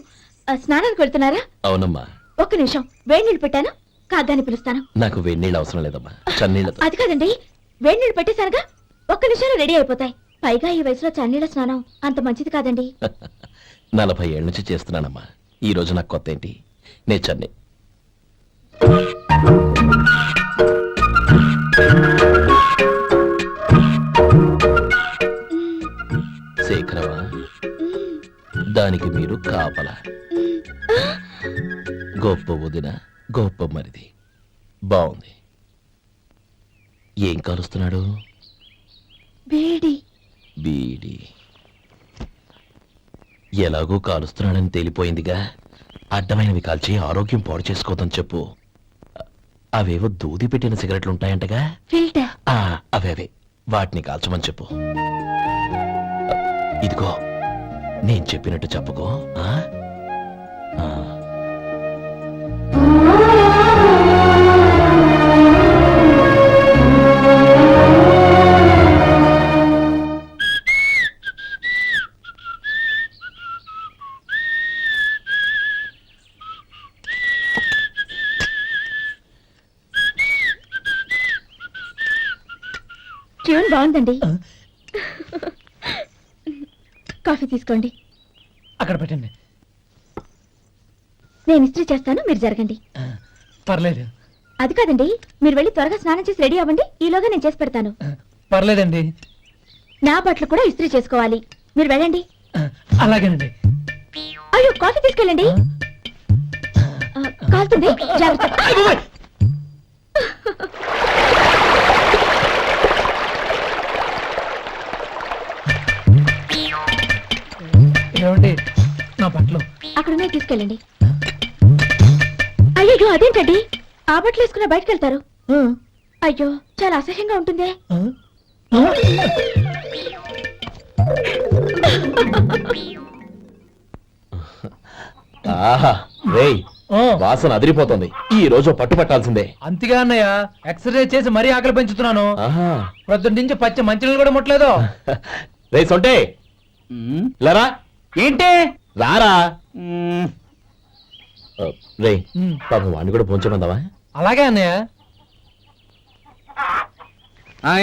స్నానానికి వెళ్తున్నారా? అవునమ్మా, ఒక్క నిమిషం, వేడి నీళ్ళు పెట్టాను, కాగ్గాని పిలుస్తాను. నాకు వేడినీళ్ళు అవసరం లేదమ్మా, చన్నీళ్ళతో. అది కాదండి, వేడి నీళ్ళు పెట్టేశానుగా, ఒక్క నిమిషంలో రెడీ అయిపోతాయి. పైగా ఈ వయసులో చన్నీళ్ళ స్నానం అంత మంచిది కాదండి. 40 ఏళ్ళ నుంచి చేస్తున్నానమ్మా, ఈ రోజు నాకు కొత్త ఏంటి? నేను చన్నీ. శేఖరవా, దానికి మీరు కాపలా. గొప్ప వదిన, గొప్ప మరిది. బాగుంది. ఏం కాలుస్తున్నాడు? వేడి. బీడి. ఎలాగో కాలుస్తున్నాడని తేలిపోయిందిగా, అడ్డమైనవి కాల్చి ఆరోగ్యం పాడు చేసుకోవద్దని చెప్పు. అవేవో దూది పెట్టిన సిగరెట్లు ఉంటాయంటగా, ఫిల్టర్. అవే వాటిని కాల్చమని చెప్పు. ఇదిగో, నేను చెప్పినట్టు చెప్పుకో. ఆ? ఆ. ట్యూన్ బాగుందండి. కాఫీ తీసుకోండి. అక్కడ పెట్టండి. నేను ఇస్త్రీ చేస్తాను, మీరు జరగండి. పర్లేదు. అది కాదండి, మీరు వెళ్ళి త్వరగా స్నానం చేసి రెడీ అవ్వండి, ఈలోగా నేను చేసి పెడతాను. పర్లేదండి. నా బట్టలు కూడా ఇస్త్రీ చేసుకోవాలి, మీరు వెళ్ళండి. అలాగేనండి. అయ్యో, కాఫీ తీసుకెళ్ళండి. కాలుతుంది, జాగ్రత్త. ఏమండి, నా బట్టలు అక్కడున్నాయి, తీసుకెళ్ళండి. అయ్యో, అదేంటండి, ఆ బట్టలు వేసుకున్న బయటకు వెళ్తారు? అయ్యో, చాలా అసహ్యంగా ఉంటుందే. ఆహా, రేయ్, వాసన అదిరిపోతుంది. ఈ రోజు పట్టు పట్టాల్సిందే. అంతగా అన్నయ్య, ఎక్సర్సైజ్ చేసి మరీ ఆకలి పెంచుతున్నాను. ఆహా. ప్రొద్దున నుంచి పచ్చి మంచినీళ్ళు కూడా ముట్టలేదు. రేయ్ సొంటే, లరా. ఏంటి? రారా. రే, పాపం వాడిని కూడా పోంచమందావా? అలాగే అన్నయ్య.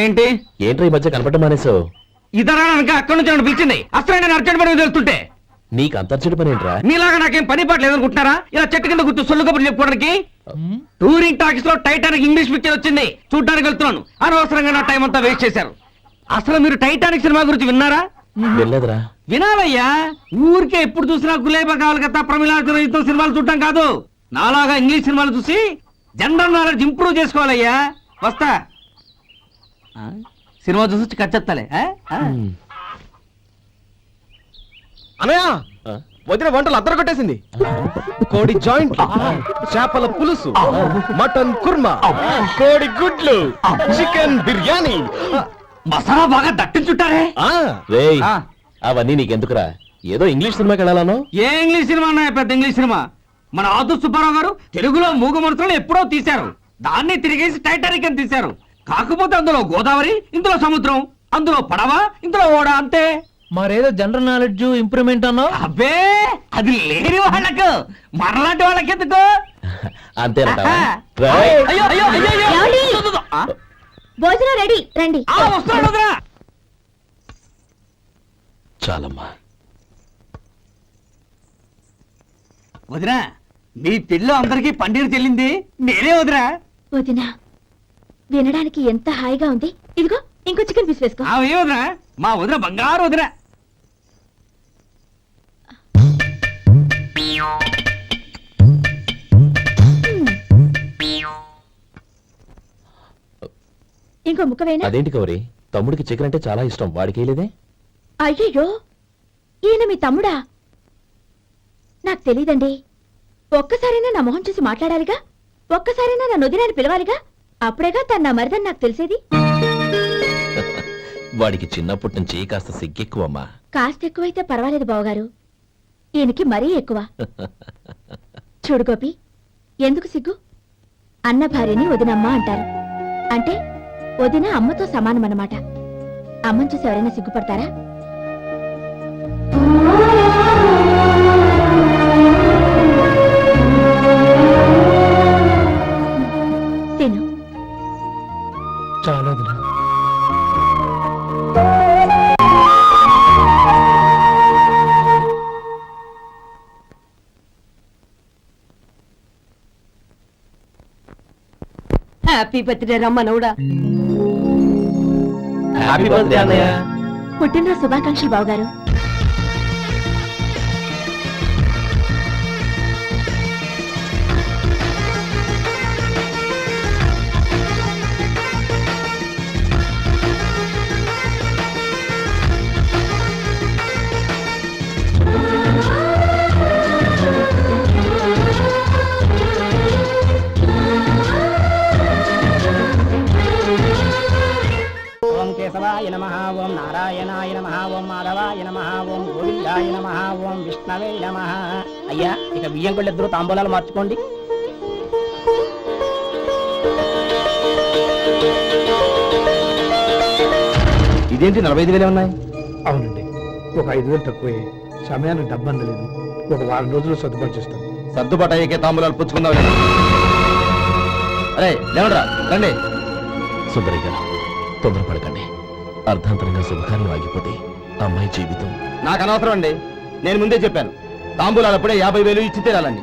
ఏంటి? ఏంట్రా ఈ మధ్య కనపడటం మానేసావు? ఇదరా అక్కడి నుంచి నన్ను పిలిచింది. అసలు నేను అర్జెంట్ పని తెలుస్తుంటే నీకు అంతర్చడి పని ఏంట్రా? మీలాగా నాకేం పని పాట లేదనుకుంటున్నారా? ఇలా చెట్టు కింద గుర్తు సొల్లు కబుర్లు చెప్పుకోవడానికి. టూరింగ్ టాకీస్ లో టైటానిక్ ఇంగ్లీష్ పిక్చర్ వచ్చింది, చూడ్డానికి వెళ్తున్నాను. అనవసరంగా నా టైం అంతా వేస్ట్ చేశారు. అసలు మీరు టైటానిక్ సినిమా గురించి విన్నారా? వెళ్ళలేదురా. వినాలయ్యా, ఊరికే ఎప్పుడు చూసినా గులేబా కావాలి కదా, ప్రమిళాతో సినిమాలు చూడటం కాదు. నాలాగా ఇంగ్లీష్ సినిమాలు చూసి జనరల్ నాలెడ్జ్ ఇంప్రూవ్ చేసుకోవాలయ్యా. వస్తా. సినిమా చూసి కచ్చెత్తాలే. అన్నయ్య, ఆ? వదిన వంటలు అద్దరు కొట్టేసింది. కోడి జాయింట్, చేపల పులుసు, మటన్ కుర్మా, కోడి గుడ్లు, చికెన్ బిర్యానీ. మసాలా బాగా దట్టించుంటారే. రేయ్, అవన్నీ నీకెందుకురా? ఏదో ఇంగ్లీష్ సినిమాకి వెళ్ళాలను. ఏ ఇంగ్లీష్ సినిమా అన్నా, పెద్ద ఇంగ్లీష్ సినిమా. మన ఆదు సుబ్బారావు గారు తెలుగులో మూగ మనుషులను ఎప్పుడో తీశారు, దాన్ని తిరిగేసి టైటానిక్ అని తీశారు. కాకపోతే అందులో గోదావరి, ఇందులో సముద్రం, అందులో పడవ, ఇందులో ఓడ, అంతే. మరేదో జనరల్ నాలెడ్జ్ ఇంప్రూవ్మెంట్ అన్నావు. అబ్బే, అది లేని వాళ్ళకు, మనలాంటి వాళ్ళకి ఎందుకు? అంతేనంటావా? ఆహా. రేయ్. అయ్యో అయ్యో అయ్యో అయ్యో. ఏమండి? ఆ? భోజనం రెడీ, రండి. వస్తున్నాడు వదరా. చాలమ్మా. వదినా, మీ పెళ్ళి అందరికీ పన్నీరు చెల్లింది నేనే వదినా. వదినా, వినడానికి ఎంత హాయిగా ఉంది. ఇదిగో ఇంకో చికెన్ పీస్ వేసుకో. ఏ వదినా, మా వదిన బంగారు వదిన. ఇంకో ముక్క వేయనా? అదేంటి గౌరీ, తమ్ముడికి చికెన్ అంటే చాలా ఇష్టం, వాడికి లేదే? అయ్యయ్యో, ఈయన మీ తమ్ముడా? నాకు తెలీదండి. ఒక్కసారైనా నా మొహం చూసి మాట్లాడాలిగా, ఒక్కసారైనా నా నొదినాన్ని పిలవాలిగా, అప్పుడేగా తను నా మరిదని నాకు తెలిసేది. వాడికి చిన్నప్పటి నుంచి కాస్త సిగ్గెక్కువమ్మా. కాస్త ఎక్కువైతే పర్వాలేదు బావగారు, ఈయనకి మరీ ఎక్కువ. చూడు గోపి, ఎందుకు సిగ్గు? అన్న భార్యని వదినమ్మ అంటారు. అంటే వదిన అమ్మతో సమానమన్నమాట. అమ్మని చూసి ఎవరైనా సిగ్గుపడతారా? తిను. చాలా హ్యాపీ బర్త్డే రమ్మనవుడా. హ్యాపీ బర్త్డే అన్నయ్య. పుట్టినరోజు శుభాకాంక్షలు బావగారు. ఓం కేశవాయ నమః, ఓం నారాయణాయ నమః, ఓం మాధవాయ నమః, ఓం గోవిందాయ నమః, ఓం విష్ణవే నమః. అయ్యా, ఇక బియ్యం కొళ్ళిద్దరూ తాంబూలాలు మార్చుకోండి. ఇదేంటి 45,000 ఉన్నాయి? అవునండి, ఒక 5,000 తక్కువే. సమయానికి డబ్బు అందలేదు. ఒక వారం రోజుల్లో సర్దుబాటు చేస్తాను. సర్దుబాటు అయ్యే తాంబూలాలు పుచ్చుకుందాం. అరే లేవరా, రండి. సుందరి గారు, తొందరపడకండి. అర్ధాంతరంగా శుభకార్యం ఆగిపోతే అమ్మాయి జీవితం. నాకు అనవసరం అండి, నేను ముందే చెప్పాను. తాంబూలాలు అప్పుడే 50,000 ఇచ్చి తీరాలండి.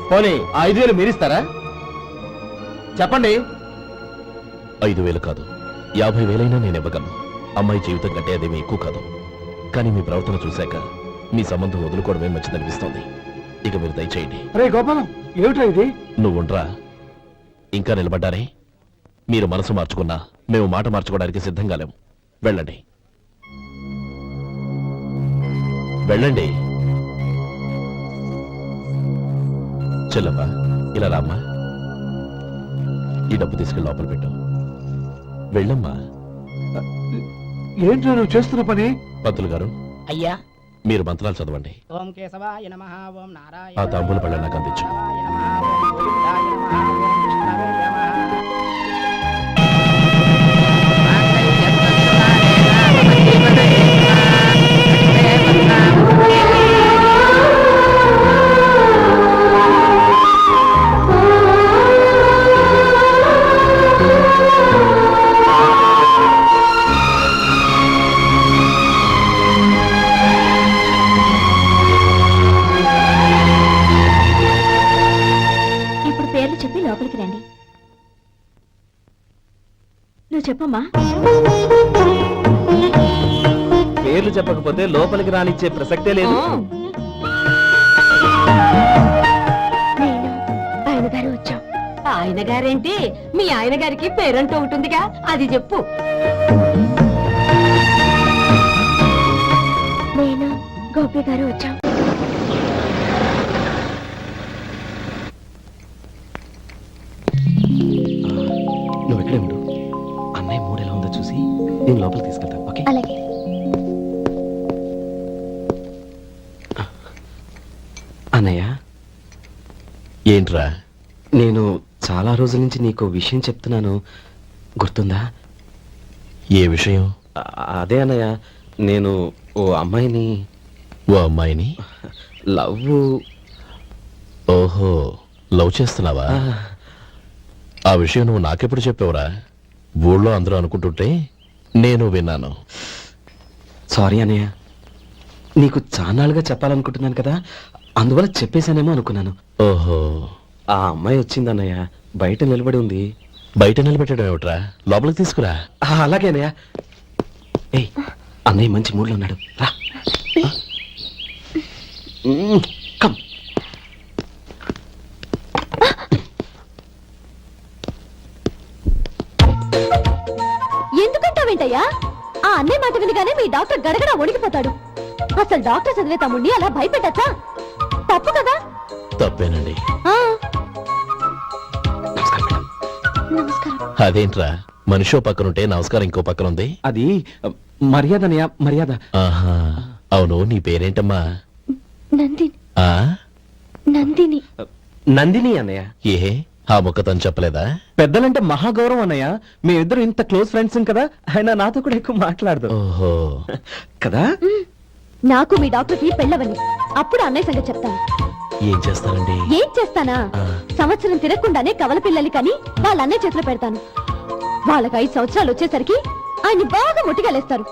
పోనీ ఆ 5,000 మీరిస్తారా? చెప్పండి. 5,000 కాదు, 50,000 నేను ఇవ్వగలను. అమ్మాయి జీవితం కంటే అదేమీ ఎక్కువ కాదు. కానీ మీ ప్రవర్తన చూశాక మీ సంబంధం వదులుకోవడమే మంచిదనిపిస్తోంది. ఇక మీరు దయచేయండి. అరే గోపాలం, ఏమిటా ఇది? నువ్వుండ్రా. ఇంకా నిలబడ్డారే? మీరు మనసు మార్చుకున్నా మేము మాట మార్చుకోవడానికి సిద్ధంగా లేము. వెళ్ళండి, వెళ్ళండి. చెల్లమ్మా, ఇలా రామ్మా. ఈ డబ్బు తీసుకెళ్ళి లోపల పెట్టు. వెళ్ళమ్మా. ఏంటో నువ్వు చేస్తున్న పని? పంతులు గారు, అయ్యా, మీరు మంత్రాలు చదవండి. ఓం కేశవాయ నమః, ఓం నారాయణ ఆ తాంబూల పళ్ళ నాకు అందించు. ఇప్పుడు పేర్లు చెప్పి లోపలికి రండి. నువ్వు చెప్పమ్మా. పేర్లు చెప్పకపోతే లోపలికి రానిచ్చే ప్రసక్తే లేదు. నేను ఆయన గారు వచ్చాం. ఆయన గారేంటి, మీ ఆయన గారికి పేరంటూ ఉంటుందిగా, అది చెప్పు. నేను గోపి గారు వచ్చాం. నువ్వు ఎక్కడే ఉండు. అన్నయ్య మూడు ఎలా ఉందో చూసి నేను లోపలికి తీసుకెళ్తాను. ఓకే? అలాగే. అన్నయ్య, ఏంట్రా? నేను చాలా రోజుల నుంచి నీకు విషయం చెప్తున్నాను, గుర్తుందా? ఏ విషయం? అదే అన్నయ్య, నేను ఓ అమ్మాయిని ఓ అమ్మాయిని లవ్. ఓహో, లవ్ చేస్తున్నావా? ఆ విషయం నువ్వు నాకెప్పుడు చెప్పావురా? ఊళ్ళో అందరూ అనుకుంటుంటే నేను విన్నాను. సారీ అన్నయ్య, నీకు చాన్నాళ్ళుగా చెప్పాలనుకుంటున్నాను కదా, అందువల్ల చెప్పేశానేమో అనుకున్నాను. ఓహో, ఆ అమ్మాయి వచ్చింది అన్నయ్య, బయట నిలబడి ఉంది. బయట నిలబెట్టడం ఏమిట్రా? లోపలికి తీసుకురా. అలాగే అన్నయ్య. ఏయ్, అన్నయ్య మంచి మూడ్లో ఉన్నాడు, రా. కమ్. ఎందుకంటావేంటయ్యా? ఆ అన్నయ్య మాట వినగానే మీ డాక్టర్ గడగడ వణికిపోతాడు. అసలు డాక్టర్ చదివే తమ్ముడిని అలా భయపెట్టచ్చా? తప్పు కదా. తప్పేనండి. నమస్కారం. అదేంట్రా మనిషో పక్కనుంటే నమస్కారం ఇంకో పక్కన ఉంది? అది మర్యాదనయ్య, మర్యాద. ఆహా, అవును నీ పేరేంటమ్మా? నందిని. ఆ నందిని. నందిని అన్నయ్య. ఏ ఆ ముక్కతని చెప్పలేదా? పెద్దలంటే మహాగౌరవం అన్నయ్య. మేమిద్దరు ఇంత క్లోజ్ ఫ్రెండ్స్ కదా, ఆయన నాతో కూడా ఎక్కువ మాట్లాడదు ఓహో కదా. నాకు మీ డాక్టర్ కి పెళ్ళవని అప్పుడు అన్నయ్య సంగతి చెప్తాను. ఏం చేస్తారండి? ఏం చేస్తానా? సంవత్సరం తిరగకుండానే కవల పిల్లలు కని వాళ్ళ అన్నయ్య చేతిలో పెడతాను. వాళ్ళకి 5 సంవత్సరాలు వచ్చేసరికి ఆయన్ని బాగా ముట్టిగలేస్తారు.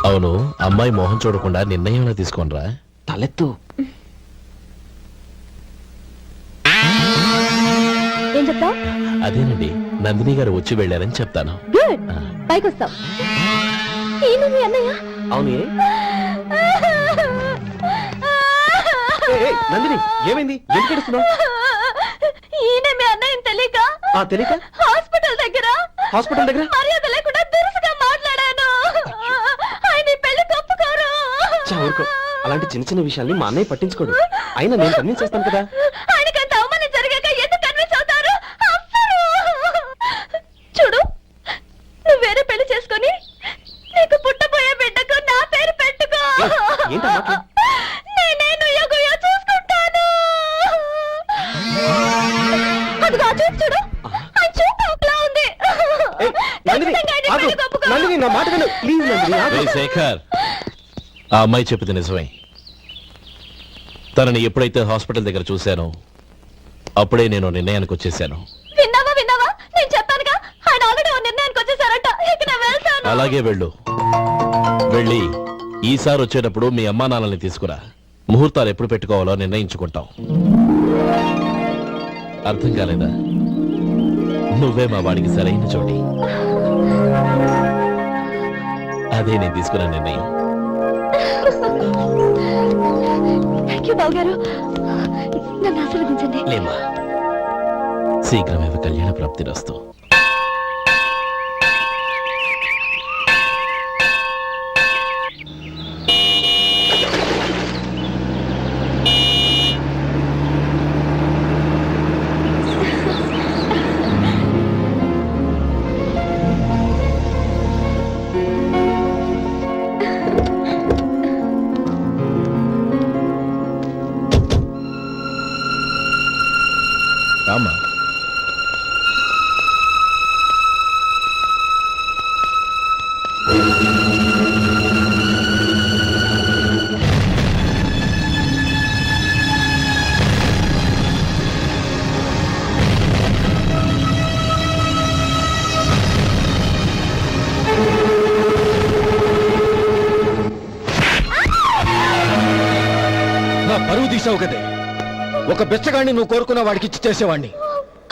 అవును, అమ్మాయి మోహం చూడకుండా నిర్ణయం తీసుకోనరా? తలెత్తు. ఏం చెప్తావు? అదేనండి, నందిని గారు వచ్చి వెళ్ళారని చెప్తాను. గుడ్, పైకొస్తావు. ఈయన మీ అన్నయ్య? అవును. నందిని ఏమైంది? ఎందుకు ఏడుస్తున్నావు? ఈయన మీ అన్నయ్యని తెలియక తెలియక హాస్పిటల్ దగ్గర మర్యాద లేకుండా దురుసుగా మాట్లాడాను. ఆయన ఈ పెళ్లి ఒప్పుకోరు. ఊరుకో, అలాంటి చిన్న చిన్న విషయాల్ని మా అన్నయ్య పట్టించుకోడు. అయినా నేను కన్విన్స్ చేస్తాను కదా. ఆయనకంత అవమానం జరిగాక ఎందుకు కన్విన్స్ అవుతారు? చూడు, నువ్వు వేరే పెళ్లి చేసుకొని నీకు పుట్టబోయే బిడ్డకు నా పేరు పెట్టుకో. ఏంటా మాటలు? నేనే నుయ్యగుయ్య చూసుకుంటాను. అదిగో ఆ చూపు చూడు, ఆ చూపు ఒకలా ఉంది. నందిని నా మాట విను ప్లీజ్. నందిని శేఖర్, ఆ అమ్మాయి చెప్పింది నిజమే. తనని ఎప్పుడైతే హాస్పిటల్ దగ్గర చూశానో అప్పుడే నేను నిర్ణయానికి వచ్చేసాను. విన్నావా? నేను చెప్పానుగా, ఆయన ఆల్రెడీ ఓ నిర్ణయానికి వచ్చేసారట. ఇక నేను వెళ్తాను. అలాగే వెళ్ళి ఈసారి వచ్చేటప్పుడు మీ అమ్మా నాన్నల్ని తీసుకురా. ముహూర్తాలు ఎప్పుడు పెట్టుకోవాలో నిర్ణయించుకుంటాం. అర్థం కాలేదా? నువ్వే మా వాడికి సరైన చోటి. అదే నేను తీసుకున్న నిర్ణయం. థ్యాంక్ యూ బాబు గారు, నన్ను ఆశీర్వదించండి. లేమ్మా, శీఘ్రమేవ కళ్యాణ ప్రాప్తిరస్తు. రామ్మా. నా పరువు తీసావు కదే. ఒక బెచ్చగాడిని నువ్వు కోరుకున్న వాడికి ఇచ్చి చేసేవాడిని.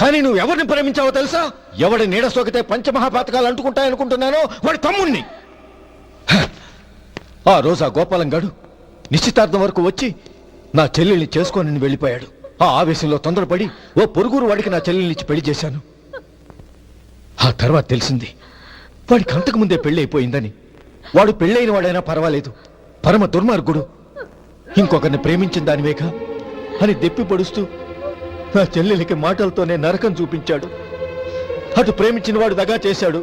కానీ నువ్వు ఎవరిని ప్రేమించావో తెలుసా? ఎవడి నీడ సోకితే పంచమహాపాతకాలు అంటుకుంటాయనుకుంటున్నానో వాడి తమ్ముణ్ణి. ఆ రోజు ఆ గోపాలం గాడు నిశ్చితార్థం వరకు వచ్చి నా చెల్లెల్ని చేసుకొని వెళ్ళిపోయాడు. ఆ ఆవేశంలో తొందరపడి ఓ పొరుగురు వాడికి నా చెల్లెల్ని ఇచ్చి పెళ్లి చేశాను. ఆ తర్వాత తెలిసింది వాడికి అంతకు ముందే పెళ్లి అయిపోయిందని. వాడు పెళ్ళైన వాడైనా పర్వాలేదు, పరమ దుర్మార్గుడు. ఇంకొకరిని ప్రేమించిన దానివేగా అని దెప్పి పొడుస్తూ నా చెల్లెలికి మాటలతోనే నరకం చూపించాడు. అటు ప్రేమించిన వాడు దగా చేశాడు,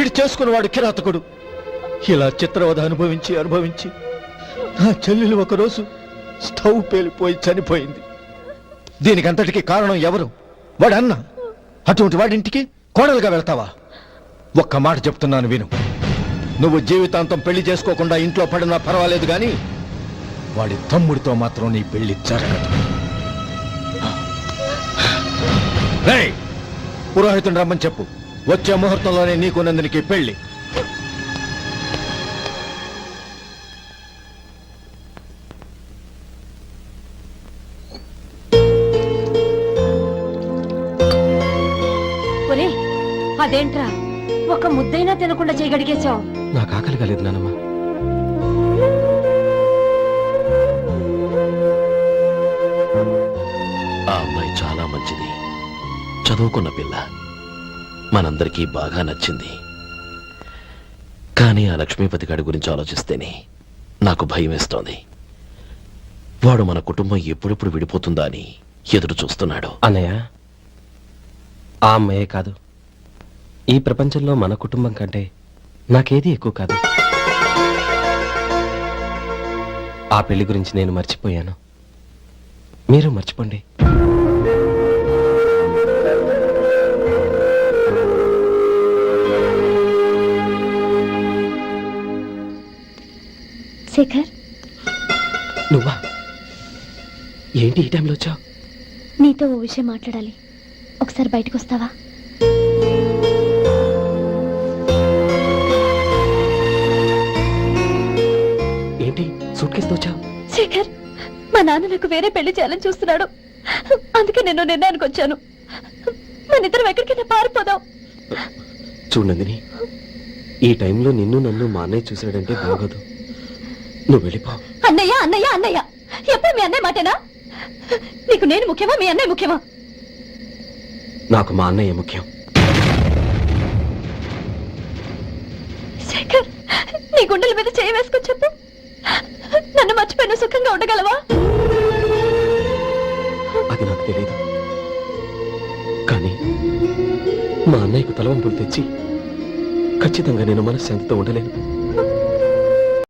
ఇటు చేసుకున్నవాడు కిరాతకుడు. ఇలా చిత్రవధ అనుభవించి నా చెల్లెలు ఒకరోజు స్టవ్ పేలిపోయి చనిపోయింది. దీనికంతటికి కారణం ఎవరు? వాడు అన్న. అటువంటి వాడింటికి కోడలుగా వెళ్తావా? ఒక్క మాట చెప్తున్నాను విను. నువ్వు జీవితాంతం పెళ్లి చేసుకోకుండా ఇంట్లో పడినా పర్వాలేదు, కానీ వాడి తమ్ముడితో మాత్రం నీ పెళ్లి జరగదు. పురోహితుని రమ్మని చెప్పు. వచ్చే ముహూర్తంలోనే నీకు నందినికి పెళ్లి. అదేంట్రా, ఒక ముద్దైనా తినకుండా చేయగడిగేశావు? నాకు ఆకలి కాలేదు నానమ్మ. ఆ అమ్మాయి చాలా మంచిది, చదువుకున్న పిల్ల, మనందరికీ బాగా నచ్చింది. కానీ ఆ లక్ష్మీపతి గారి గురించి ఆలోచిస్తేనే నాకు భయం వేస్తోంది. వాడు మన కుటుంబం ఎప్పుడెప్పుడు విడిపోతుందా అని ఎదురు చూస్తున్నాడు. అన్నయ్య, ఆ అమ్మాయే కాదు, ఈ ప్రపంచంలో మన కుటుంబం కంటే నాకేది ఎక్కువ కాదు. ఆ పెళ్లి గురించి నేను మర్చిపోయాను, మీరు మర్చిపోండి. శేఖర్, నువ్వా? ఏంటి ఈ టైంలో వచ్చావు? నీతో ఓ విషయం మాట్లాడాలి. ఒకసారి బయటకు వస్తావా? ఏంటి సూట్ కేసుతో వచ్చావు? శేఖర్, మా నాన్న నాకు వేరే పెళ్లి చేయాలని చూస్తున్నాడు. అందుకే నేను నిర్ణయానికి వచ్చాను. మన ఇద్దరం ఎక్కడికైనా పారిపోదాం. చూడండి, ఈ టైంలో నిన్ను నన్ను మా అన్నయ్య చూశాడంటే బాగోదు. నువ్వు వెళ్ళిపో. అన్నయ్య అన్నయ్య అన్నయ్య, ఎప్పుడు మీ అన్నయ్య మాటేనా? నీకు నేను ముఖ్యమా, మీ అన్నయ్య ముఖ్యమా? నాకు మా అన్నయ్య ముఖ్యం. శేఖర్, నీ గుండెల మీద చేయి వేసుకొని చెప్పు, నన్ను మర్చిపోయిన సుఖంగా ఉండగలవా? అది నాకు తెలియదు, కానీ మా అన్నయ్యకు తలవంపులు తెచ్చి ఖచ్చితంగా నేను మనశ్శాంతితో ఉండలేను.